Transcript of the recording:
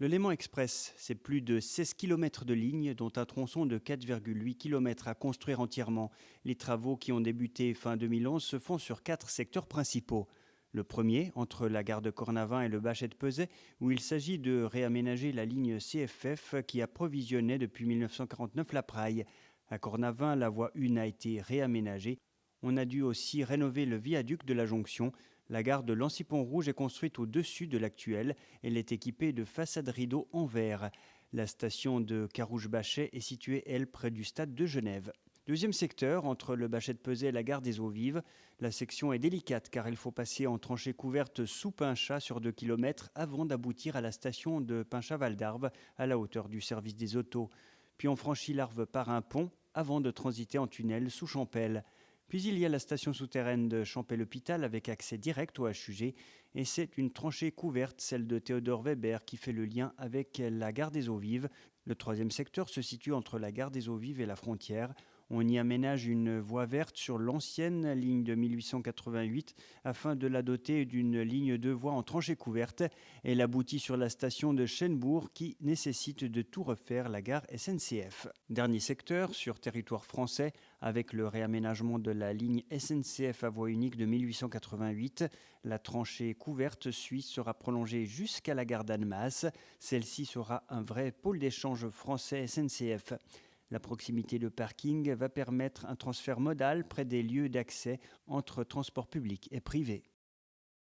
Le Léman Express, c'est plus de 16 km de ligne, dont un tronçon de 4,8 km à construire entièrement. Les travaux qui ont débuté fin 2011 se font sur 4 secteurs principaux. Le premier, entre la gare de Cornavin et le Bachet de Pesay, où il s'agit de réaménager la ligne CFF qui approvisionnait depuis 1949 la Praille. À Cornavin, la voie 1 a été réaménagée. On a dû aussi rénover le viaduc de la jonction. La gare de Lancy-Pont-Rouge est construite au-dessus de l'actuelle. Elle est équipée de façades rideaux en verre. La station de Carouge-Bachet est située, elle, près du stade de Genève. Deuxième secteur, entre le Bachet de Pesay et la gare des Eaux-Vives, la section est délicate car il faut passer en tranchée couverte sous Pinchat sur 2 km avant d'aboutir à la station de Pinchat-Val-d'Arve à la hauteur du service des autos. Puis on franchit l'Arve par un pont avant de transiter en tunnel sous Champel. Puis il y a la station souterraine de Champel-Hôpital avec accès direct au HUG et c'est une tranchée couverte, celle de Théodore Weber, qui fait le lien avec la gare des Eaux-Vives. Le troisième secteur se situe entre la gare des Eaux-Vives et la frontière. On y aménage une voie verte sur l'ancienne ligne de 1888 afin de la doter d'une ligne de voie en tranchée couverte. Elle aboutit sur la station de Chênebourg qui nécessite de tout refaire, la gare SNCF. Dernier secteur sur territoire français avec le réaménagement de la ligne SNCF à voie unique de 1888. La tranchée couverte suisse sera prolongée jusqu'à la gare d'Annemasse. Celle-ci sera un vrai pôle d'échange français SNCF. La proximité de parking va permettre un transfert modal près des lieux d'accès entre transport public et privé.